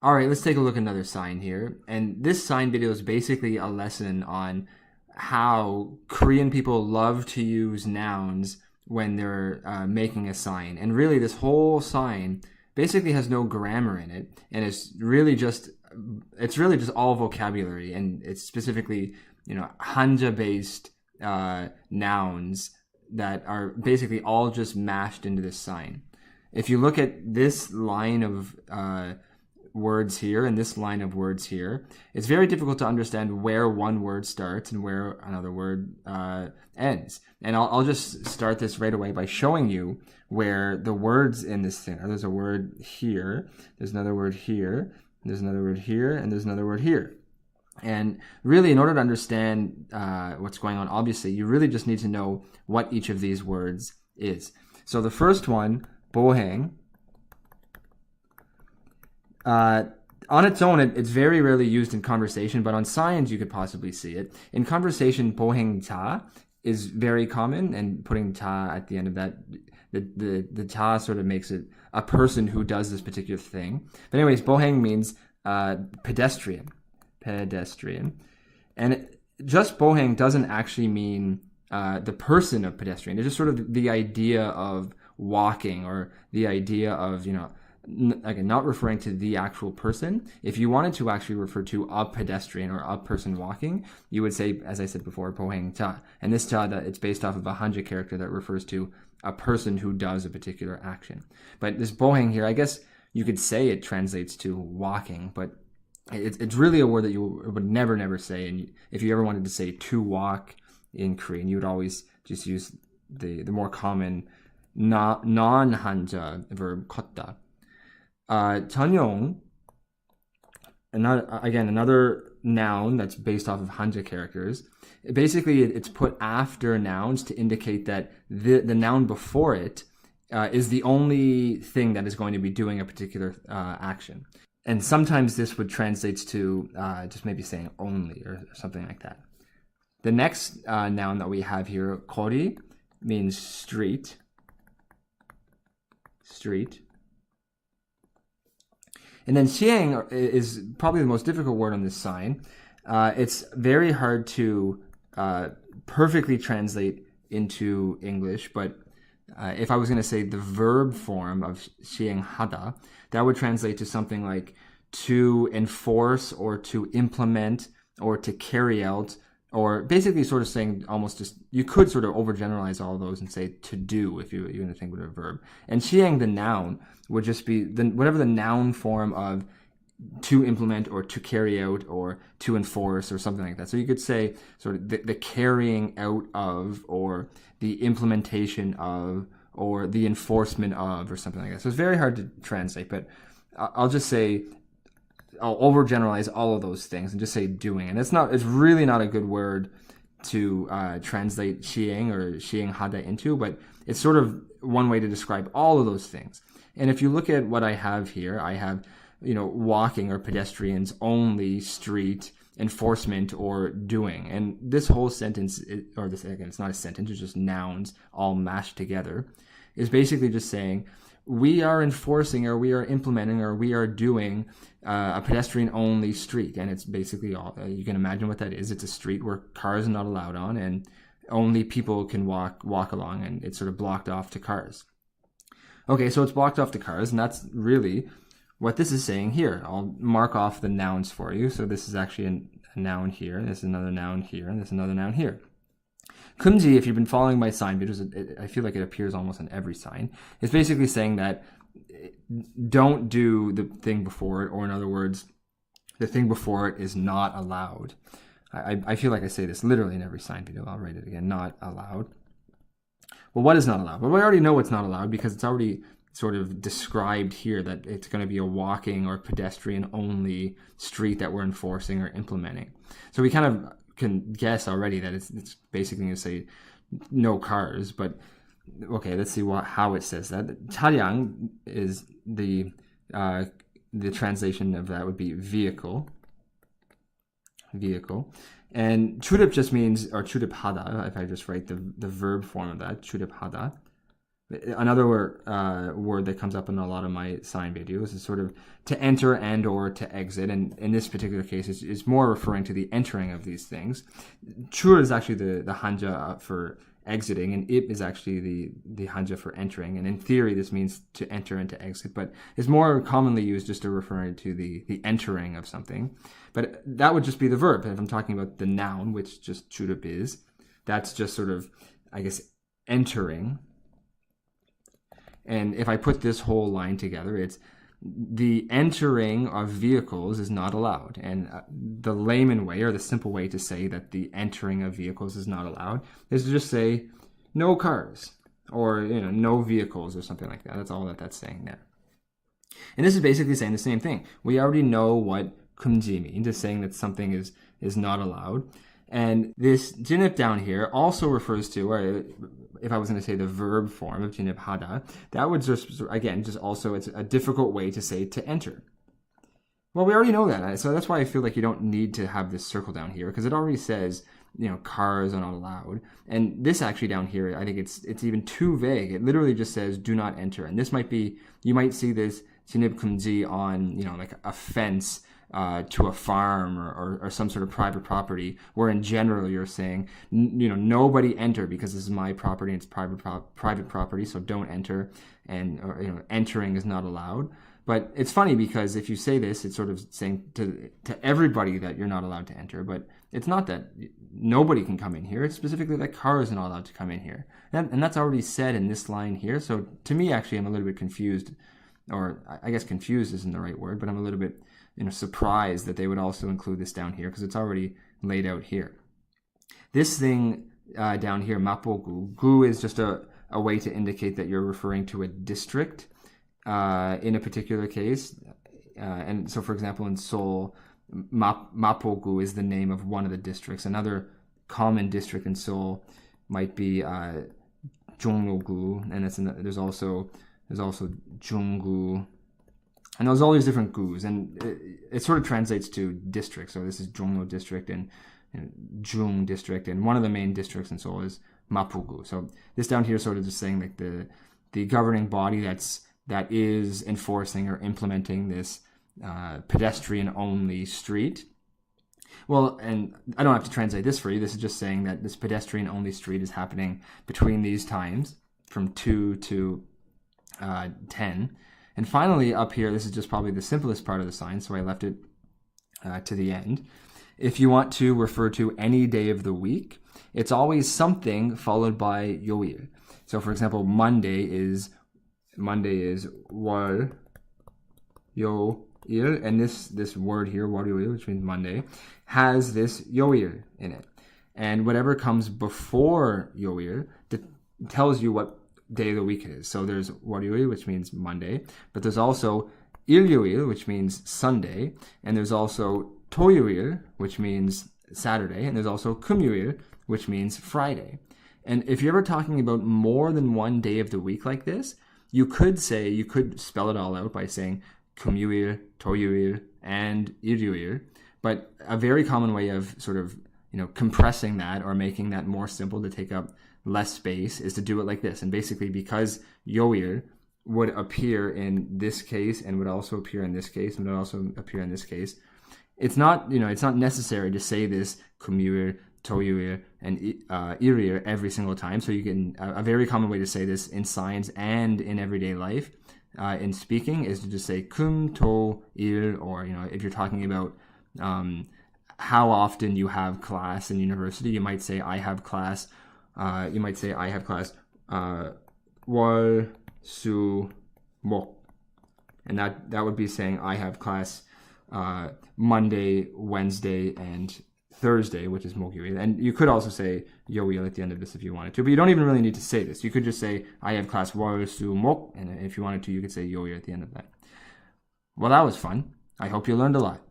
All right, let's take a look at another sign here. And this sign video is basically a lesson on how Korean people love to use nouns when they're making a sign. And really, this whole sign basically has no grammar in it, and it's really just all vocabulary, and it's specifically Hanja based nouns that are basically all just mashed into this sign. If you look at this line of words here and this line of words here, it's very difficult to understand where one word starts and where another word ends. And I'll just start this right away by showing you where the words in this thing are. There's a word here, there's another word here, there's another word here, and there's another word here. And really, in order to understand what's going on, obviously, you really just need to know what each of these words is. So the first one, 보행, on its own, it's very rarely used in conversation, but on signs you could possibly see it. In conversation, 보행자 is very common, and putting ta at the end of that, the ta sort of makes it a person who does this particular thing. But anyways, 보행 means pedestrian. And just 보행 doesn't actually mean the person of pedestrian. It's just sort of the idea of walking, or the idea of, again, not referring to the actual person. If you wanted to actually refer to a pedestrian or a person walking, you would say, as I said before, 보행자. And this 자, it's based off of a Hanja character that refers to a person who does a particular action. But this 보행 here, I guess you could say it translates to walking, but it's really a word that you would never say. And if you ever wanted to say to walk in Korean, you would always just use the more common non-Hanja verb 걷다. 전용, another noun that's based off of Hanja characters. Basically, it's put after nouns to indicate that the noun before it is the only thing that is going to be doing a particular action. And sometimes this would translate to just maybe saying only or something like that. The next noun that we have here, 거리, means street. And then 시행 is probably the most difficult word on this sign. It's very hard to perfectly translate into English, but if I was going to say the verb form of 시행하다, that would translate to something like to enforce or to implement or to carry out, or basically sort of saying almost just, you could sort of overgeneralize all of those and say to do if you're going to think of a verb. And 시행, the noun, would just be whatever the noun form of to implement or to carry out or to enforce or something like that. So you could say sort of the carrying out of, or the implementation of, or the enforcement of, or something like that. So it's very hard to translate, but I'll just say, I'll overgeneralize all of those things and just say doing. And it's really not a good word to translate 시행 or 시행하다 into, but it's sort of one way to describe all of those things. And if you look at what I have here, I have, walking or pedestrians only, street, enforcement, or doing. And this whole sentence, it's not a sentence, it's just nouns all mashed together, is basically just saying, we are enforcing, or we are implementing, or we are doing a pedestrian-only street. And it's basically all, you can imagine what that is. It's a street where cars are not allowed on, and only people can walk along, and it's sort of blocked off to cars. Okay, so it's blocked off to cars, and that's really what this is saying here. I'll mark off the nouns for you. So this is actually a noun here, and this is another noun here, and this is another noun here. 금지, if you've been following my sign videos, I feel like it appears almost on every sign. It's basically saying that don't do the thing before it, or in other words, the thing before it is not allowed. I feel like I say this literally in every sign video. I'll write it again, not allowed. Well, what is not allowed? Well, we already know what's not allowed because it's already sort of described here that it's going to be a walking or pedestrian-only street that we're enforcing or implementing. So we kind of can guess already that it's basically going to say no cars, but okay, let's see how it says that. 차량 is the translation of that would be vehicle. And 출입 just means, or 출입하다, if I just write the verb form of that, 출입하다. Another word that comes up in a lot of my sign videos is sort of to enter and or to exit. And in this particular case, it's more referring to the entering of these things. Chur is actually the hanja for exiting, and ip is actually the hanja for entering. And in theory, this means to enter and to exit, but it's more commonly used just to refer to the entering of something. But that would just be the verb. If I'm talking about the noun, which just churup is, that's just sort of, I guess, entering. And if I put this whole line together, it's the entering of vehicles is not allowed. And the layman way, or the simple way to say that the entering of vehicles is not allowed, is to just say no cars, or no vehicles, or something like that. That's all that's saying there. And this is basically saying the same thing. We already know what kumji means, just saying that something is not allowed. And this jinip down here also refers to, or if I was going to say the verb form of jinip hada, that would just, again, just also, it's a difficult way to say to enter. Well, we already know that. So that's why I feel like you don't need to have this circle down here, because it already says, cars are not allowed. And this actually down here, I think it's even too vague. It literally just says do not enter. And this might be, you might see this jinip kumji on, like a fence to a farm or some sort of private property, where in general you're saying, nobody enter because this is my property and it's private property, so don't enter, and entering is not allowed. But it's funny because if you say this, it's sort of saying to everybody that you're not allowed to enter, but it's not that nobody can come in here. It's specifically that cars are not allowed to come in here. And that's already said in this line here. So to me, actually, I'm a little bit confused, or I guess confused isn't the right word, but I'm a little bit surprised that they would also include this down here, because it's already laid out here. This thing down here, mapogu, gu is just a way to indicate that you're referring to a district in a particular case. And so, for example, in Seoul, mapogu is the name of one of the districts. Another common district in Seoul might be Jongno-gu, and there's also Junggu. And there's all these different gus, and it sort of translates to district. So this is Jongno district and Jung district, and one of the main districts in Seoul is Mapogu. So this down here is sort of just saying like the governing body that is enforcing or implementing this pedestrian-only street. Well, and I don't have to translate this for you. This is just saying that this pedestrian-only street is happening between these times, from 2 to 10. And finally, up here, this is just probably the simplest part of the sign, so I left it to the end. If you want to refer to any day of the week, it's always something followed by yoil. So, for example, Monday is 월, 요, 일, and this word here, 월요일, which means Monday, has this yoil in it. And whatever comes before yoil tells you what day of the week it is. So there's 월요일, which means Monday, but there's also 일요일, which means Sunday, and there's also 토요일, which means Saturday, and there's also 금요일, which means Friday. And if you're ever talking about more than one day of the week like this, you could spell it all out by saying 금요일, 토요일, and 일요일. But a very common way of sort of compressing that or making that more simple to take up less space is to do it like this. And basically, because yoil would appear in this case and would also appear in this case and would also appear in this case, it's not necessary to say this kumyoil, toyoil, and iryoil every single time. So you can a very common way to say this in science and in everyday life in speaking is to just say kum, to, il, or if you're talking about how often you have class in university, you might say I have class. 월, 수, 목. And that would be saying I have class Monday, Wednesday, and Thursday, which is 목요일. And you could also say 요일 at the end of this if you wanted to, but you don't even really need to say this. You could just say I have class 월, 수, 목, and if you wanted to, you could say 요일 at the end of that. Well, that was fun. I hope you learned a lot.